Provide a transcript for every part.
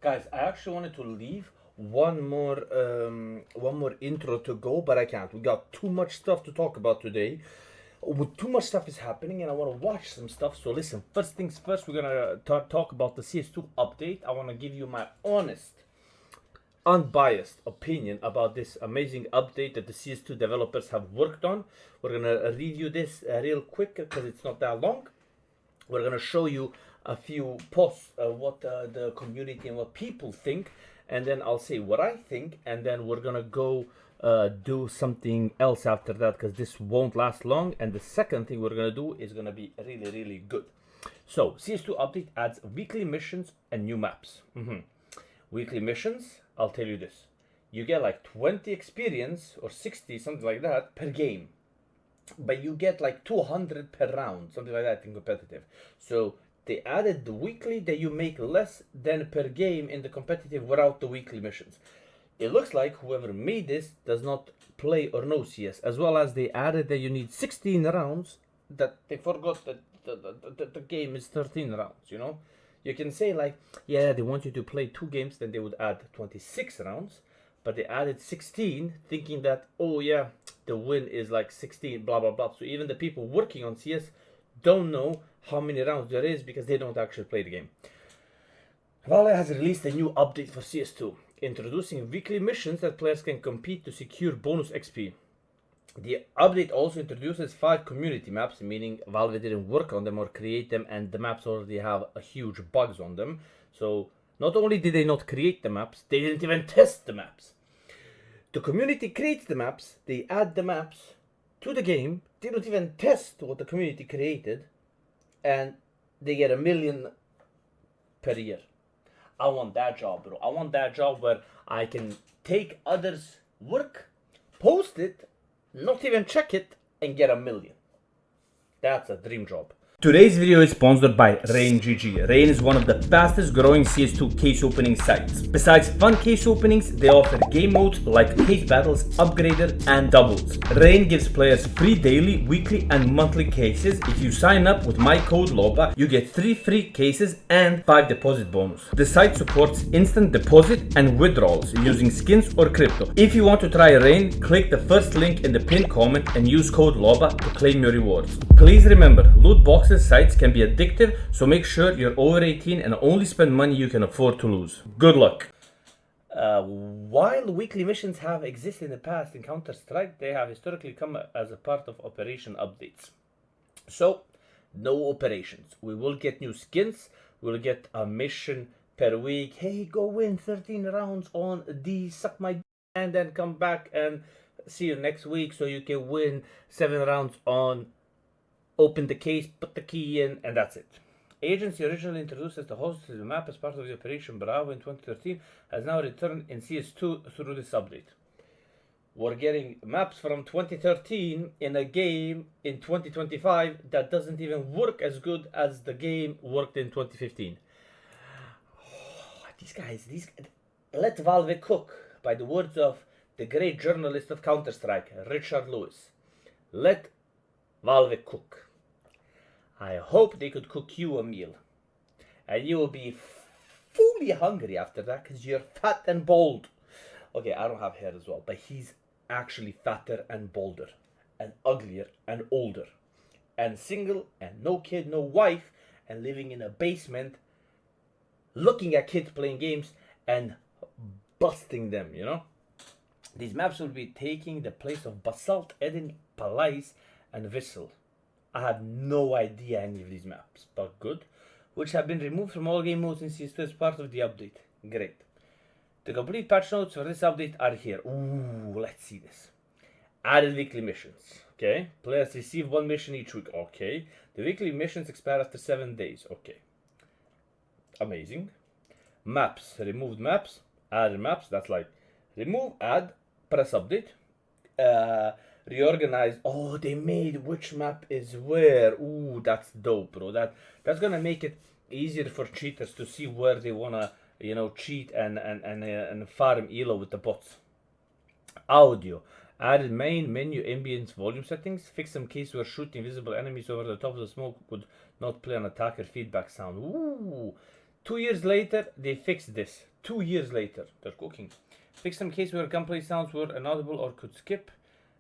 Guys, I actually wanted to leave one more intro to go, but I can't. We got too much stuff to talk about today. With too much stuff is happening, and I want to watch some stuff. So listen, first things first, we're gonna talk about the CS2 update. I want to give you my honest, unbiased opinion about this amazing update that the CS2 developers have worked on. We're gonna review this real quick because it's not that long. We're gonna show you a few posts, what the community and what people think, and then I'll say what I think, and then we're gonna go do something else after that because this won't last long. And the second thing we're gonna do is gonna be really, really good. So CS2 update adds weekly missions and new maps. Weekly missions, I'll tell you this: you get like 20 experience or 60, something like that, per game, but you get like 200 per round, something like that in competitive. So they added the weekly that you make less than per game in the competitive without the weekly missions. It looks like whoever made this does not play or know CS, as well as they added that you need 16 rounds, that they forgot that the game is 13 rounds, you know? You can say like, yeah, they want you to play 2 games, then they would add 26 rounds, but they added 16 thinking that, oh yeah, the win is like 16, blah blah blah. So even the people working on CS don't know how many rounds there is because they don't actually play the game. Valve has released a new update for CS2, introducing weekly missions that players can compete to secure bonus XP. The update also introduces 5 community maps, meaning Valve didn't work on them or create them, and the maps already have a huge bugs on them. So not only did they not create the maps, they didn't even test the maps. The community creates the maps, they add the maps to the game, they don't even test what the community created, and they get 1 million per year. I want that job, bro. I want that job where I can take others' work, post it, not even check it, and get 1 million. That's a dream job. Today's video is sponsored by RainGG. Rain is one of the fastest growing CS2 case opening sites. Besides fun case openings, they offer game modes like case battles, upgrader, and doubles. Rain gives players free daily, weekly, and monthly cases. If you sign up with my code LOBA, you get 3 free cases and 5 deposit bonus. The site supports instant deposit and withdrawals using skins or crypto. If you want to try Rain, click the first link in the pinned comment and use code LOBA to claim your rewards. Please remember, loot boxes sites can be addictive, so make sure you're over 18 and only spend money you can afford to lose. Good luck. While weekly missions have existed in the past in Counter-Strike, they have historically come as a part of operation updates. So, no operations. We will get new skins, we'll get a mission per week. Hey, go win 13 rounds on D, suck my d, and then come back and see you next week so you can win 7 rounds on open the case, put the key in, and that's it. Agency, originally introduced as the host to the map as part of the Operation Bravo in 2013, has now returned in CS2 through this update. We're getting maps from 2013 in a game in 2025 that doesn't even work as good as the game worked in 2015. Oh, these guys, let Valve cook, by the words of the great journalist of Counter-Strike, Richard Lewis. Let Valve cook. I hope they could cook you a meal, and you will be fully hungry after that because you're fat and bald. Okay, I don't have hair as well, but he's actually fatter and bolder, and uglier and older, and single and no kid, no wife, and living in a basement, looking at kids playing games and busting them, you know? These maps will be taking the place of Basalt, Eden, Palais, and Vissel. I had no idea any of these maps, but good, which have been removed from all game modes in CS2 as part of the update. Great. The complete patch notes for this update are here. Ooh, let's see this. Added weekly missions. Okay. Players receive 1 mission each week. Okay. The weekly missions expire after 7 days. Okay. Amazing. Maps. Removed maps. Added maps. That's like remove, add, press update. Reorganize. Oh, they made which map is where. Ooh, that's dope, bro. That's gonna make it easier for cheaters to see where they wanna, you know, cheat and farm elo with the bots. Audio. Added main menu ambience volume settings. Fix some cases where shooting visible enemies over the top of the smoke would not play an attacker feedback sound. Ooh, 2 years later, they fixed this. 2 years later, they're cooking. Fixed some case where gunplay sounds were inaudible or could skip,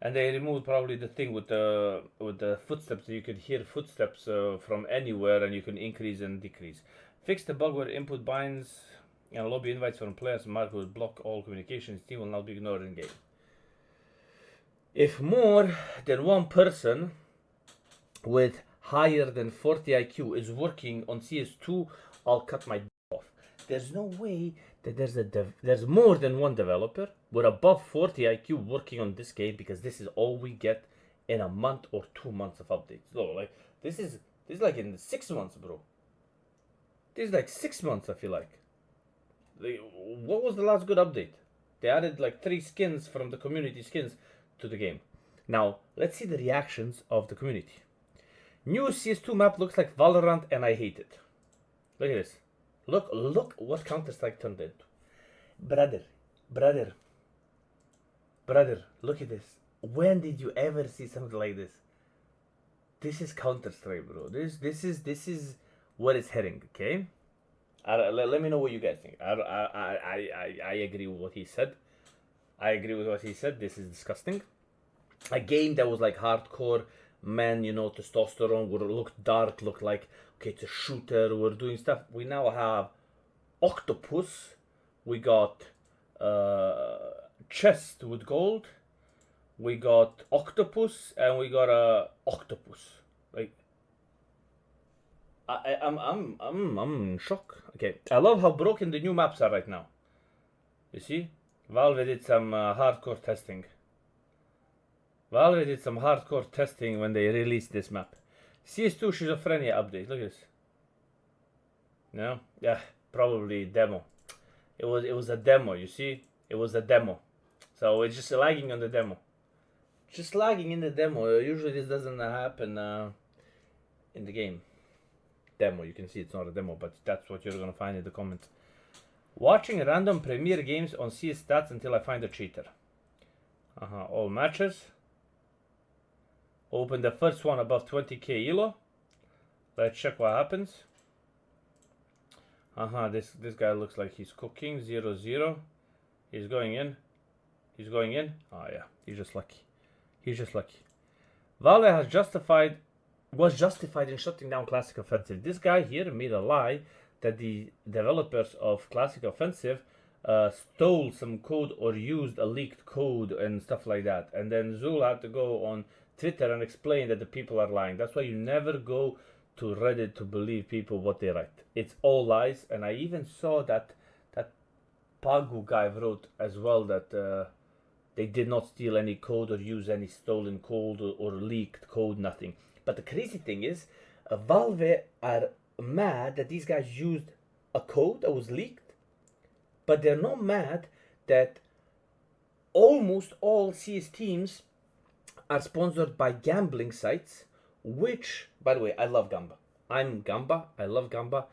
and they removed probably the thing with the footsteps. You could hear footsteps from anywhere, and you can increase and decrease. Fixed the bug where input binds and lobby invites from players marked would block all communications. Team will not be ignored in game. If more than one person with higher than 40 IQ is working on CS2, I'll cut my off. There's no way that there's more than one developer with above 40 IQ working on this game, because this is all we get in a month or 2 months of updates. No, like this is like in 6 months, bro. This is like 6 months, I feel like. What was the last good update? They added like 3 skins from the community skins to the game. Now, let's see the reactions of the community. New CS2 map looks like Valorant and I hate it. Look at this. Look what Counter-Strike turned into. Brother, look at this. When did you ever see something like this? This is Counter-Strike, bro. This is what it's heading, okay? Let me know what you guys think. I agree with what he said. This is disgusting. A game that was like hardcore, man, you know, testosterone, would look dark, look like, okay, it's a shooter, we're doing stuff. We now have octopus, we got chest with gold, we got octopus, and we got a octopus. Like, I'm in shock. Okay, I love how broken the new maps are right now. You see, Valve did some hardcore testing. Valve did some hardcore testing when they released this map. CS2 schizophrenia update. Look at this. No, yeah, probably demo. It was a demo. You see, it was a demo. So it's just lagging on the demo. Just lagging in the demo. Usually this doesn't happen in the game. Demo. You can see it's not a demo, but that's what you're gonna find in the comments. Watching random premiere games on CS stats until I find a cheater. All matches. Open the first one above 20k elo. Let's check what happens. This guy looks like he's cooking. 0-0. He's going in. Oh yeah, he's just lucky. Valve was justified in shutting down Classic Offensive. This guy here made a lie that the developers of Classic Offensive stole some code or used a leaked code and stuff like that. And then Zul had to go on Twitter and explain that the people are lying. That's why you never go to Reddit to believe people what they write. It's all lies. And I even saw that Pagu guy wrote as well that they did not steal any code or use any stolen code or leaked code, nothing. But the crazy thing is, Valve are mad that these guys used a code that was leaked, but they're not mad that almost all CS teams are sponsored by gambling sites, which, by the way, I love Gamba. I'm Gamba. I love Gamba.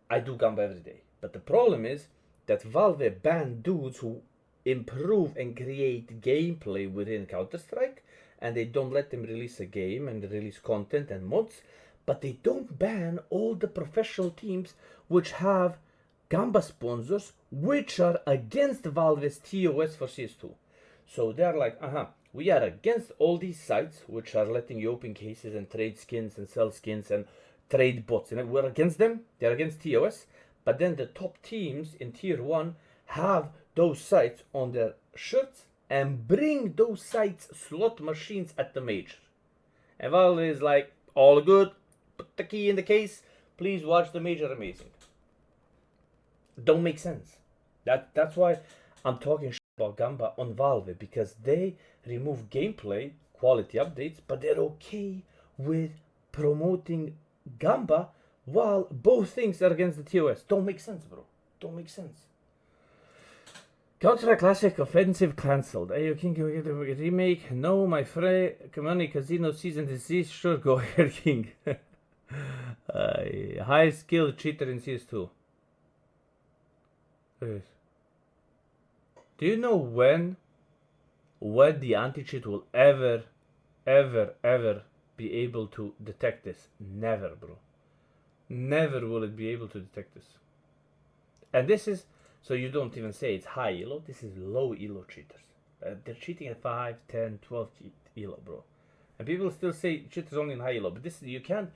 I do Gamba every day. But the problem is that Valve banned dudes who improve and create gameplay within Counter-Strike, and they don't let them release a game and release content and mods, but they don't ban all the professional teams which have Gamba sponsors, which are against Valve's TOS for CS2. So they're like, we are against all these sites which are letting you open cases and trade skins and sell skins and trade bots, and we're against them. They're against TOS. But then the top teams in tier 1 have those sites on their shirts and bring those sites slot machines at the major. And Valve is like, all good, put the key in the case, please watch the major amazing. Don't make sense. That's why I'm talking about Gamba on Valve, because they remove gameplay quality updates, but they're okay with promoting Gamba while both things are against the TOS. Don't make sense, bro. Don't make sense. Counter Classic Offensive cancelled. Are you King get a remake? No, my friend. Money Casino Season Disease. Sure, go ahead, King. High skill cheater in CS2. Do you know when the anti-cheat will ever, ever, ever be able to detect this? Never, bro. Never will it be able to detect this. And this is, so you don't even say it's high elo, this is low elo cheaters. They're cheating at 5, 10, 12 elo, bro. And people still say cheaters only in high elo, but this, you can't,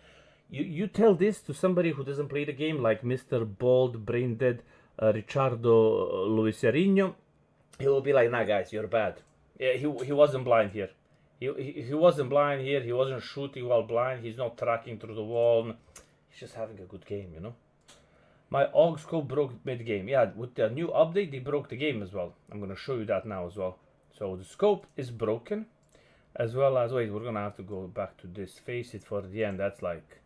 you tell this to somebody who doesn't play the game, like Mr. Bald, Brain Dead, Ricciardo Luisarino. He will be like, nah guys, you're bad. Yeah, he wasn't blind here. He wasn't blind here, he wasn't shooting while blind, he's not tracking through the wall. He's just having a good game, you know. My AUG scope broke mid-game. Yeah, with the new update, they broke the game as well. I'm going to show you that now as well. So the scope is broken, as well as, wait, we're going to have to go back to this FACEIT for the end. That's like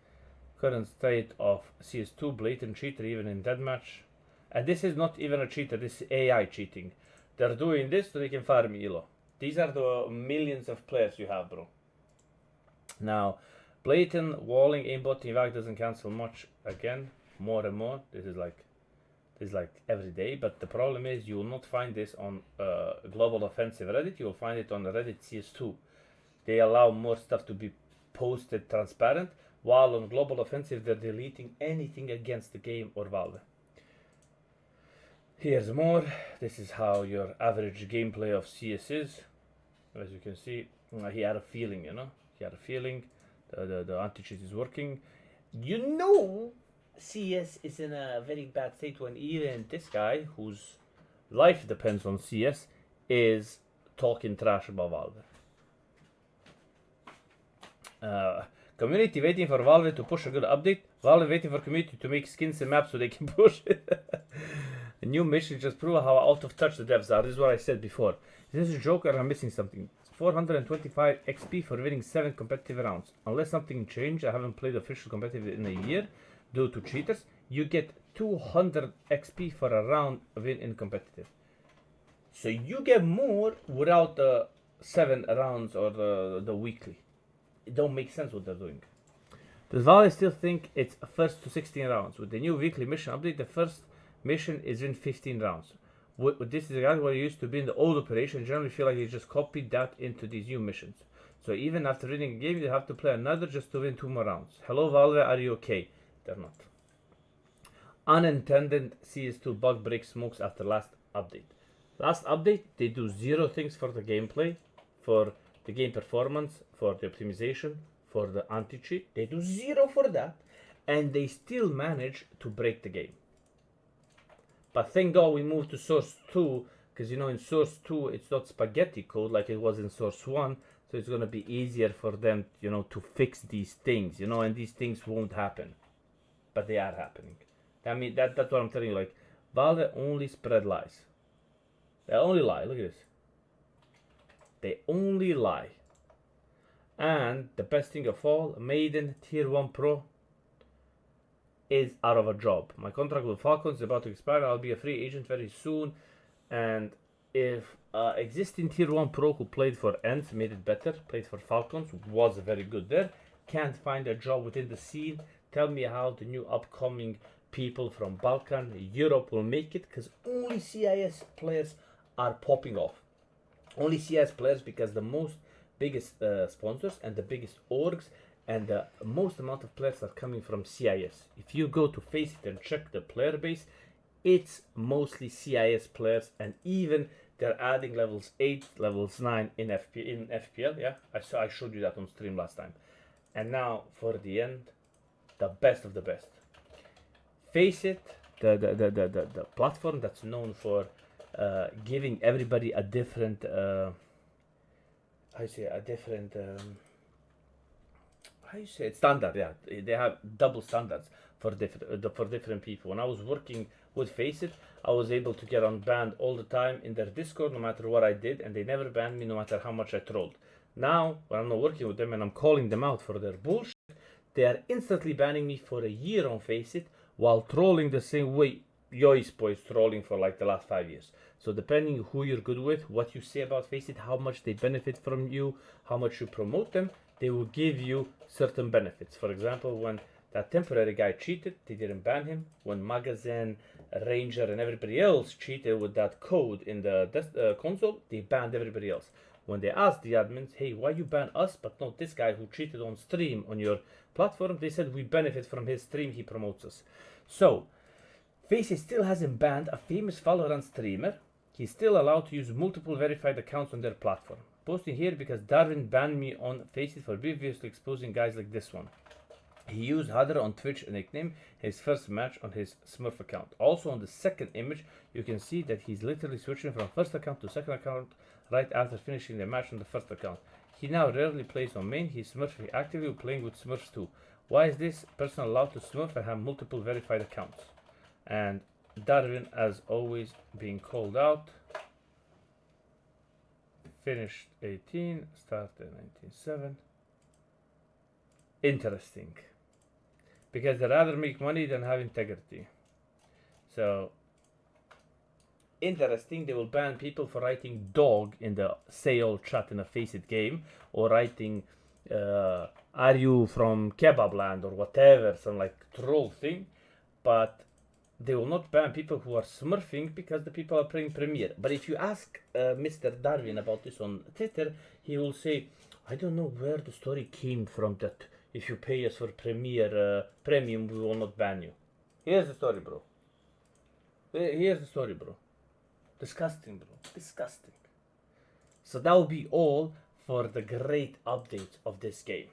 current state of CS2, blatant cheater, even in deathmatch. And this is not even a cheater, this is AI cheating. They're doing this so they can farm elo. These are the millions of players you have, bro. Now, blatant walling, aimbot, evac doesn't cancel much again. More and more. This is like every day. But the problem is you will not find this on Global Offensive Reddit. You will find it on Reddit CS2. They allow more stuff to be posted transparent, while on Global Offensive they're deleting anything against the game or Valve. Here's more. This is how your average gameplay of CS is. As you can see, he had a feeling, you know. He had a feeling. The anti-cheat is working. You know, CS is in a very bad state when even this guy, whose life depends on CS, is talking trash about Valve. Community waiting for Valve to push a good update. Valve waiting for community to make skins and maps so they can push it. A new mission just prove how out of touch the devs are. This is what I said before. Is this a joke or I'm missing something? 425 XP for winning 7 competitive rounds. Unless something changed, I haven't played official competitive in a year due to cheaters. You get 200 XP for a round win in competitive. So you get more without the 7 rounds or the weekly. It don't make sense what they're doing. Does Valve still think it's first to 16 rounds? With the new weekly mission update, the first mission is in 15 rounds. This is exactly what it used to be in the old operation. I generally feel like they just copied that into these new missions. So even after winning a game, you have to play another just to win 2 more rounds. Hello Valve, are you okay? They're not. Unintended CS2 bug break smokes after last update. Last update, they do 0 things for the gameplay, for the game performance, for the optimization, for the anti-cheat. They do 0 for that, and they still manage to break the game. But thank God we moved to source 2, because you know in source 2 it's not spaghetti code like it was in source 1, so it's going to be easier for them, you know, to fix these things, you know, and these things won't happen. But they are happening. I mean, that's what I'm telling you, like, Valve only spread lies. They only lie, look at this. They only lie. And the best thing of all, Maiden Tier 1 Pro is out of a job. My contract with Falcons is about to expire. I'll be a free agent very soon. And if existing Tier 1 Pro who played for Ents made it better, played for Falcons, was very good there, can't find a job within the scene, tell me how the new upcoming people from Balkan, Europe will make it, because only CIS players are popping off. Only CIS players, because the biggest sponsors and the biggest orgs and the most amount of players are coming from CIS. If you go to FACEIT and check the player base, it's mostly CIS players, and even they're adding levels 8, levels 9 in FPL. Yeah, I showed you that on stream last time. And now for the end, the best of the best. FACEIT, the platform that's known for giving everybody a different standard. Yeah, they have double standards for different people. When I was working with FACEIT, I was able to get unbanned all the time in their Discord, no matter what I did, and they never banned me no matter how much I trolled. Now, when I'm not working with them and I'm calling them out for their bullshit, they are instantly banning me for a year on FACEIT while trolling the same way Yoispo is trolling for like the last 5 years. So depending who you're good with, what you say about FACEIT, how much they benefit from you, how much you promote them, they will give you certain benefits. For example, when that temporary guy cheated, they didn't ban him. When Magazine, Ranger and everybody else cheated with that code in the console, they banned everybody else. When they asked the admins, hey, why you ban us but not this guy who cheated on stream on your platform, they said we benefit from his stream, he promotes us. So FACEIT still hasn't banned a famous Valorant streamer. He's still allowed to use multiple verified accounts on their platform. Posting here because Darwin banned me on FACEIT for previously exposing guys like this one. He used Hadra on Twitch nickname his first match on his Smurf account. Also on the second image, you can see that he's literally switching from first account to second account right after finishing the match on the first account. He now rarely plays on main, he's Smurfing actively playing with Smurfs too. Why is this person allowed to Smurf and have multiple verified accounts? And Darwin, as always, being called out. Finished 18, started 19.7. Interesting. Because they rather make money than have integrity. So, interesting, they will ban people for writing dog in the sale chat in a FACEIT game, or writing are you from Kebab Land or whatever, some like troll thing, but they will not ban people who are smurfing because the people are playing Premiere. But if you ask Mr. Darwin about this on Twitter, he will say, I don't know where the story came from that if you pay us for Premiere Premium, we will not ban you. Here's the story, bro. Here's the story, bro. Disgusting, bro. Disgusting. So that will be all for the great updates of this game.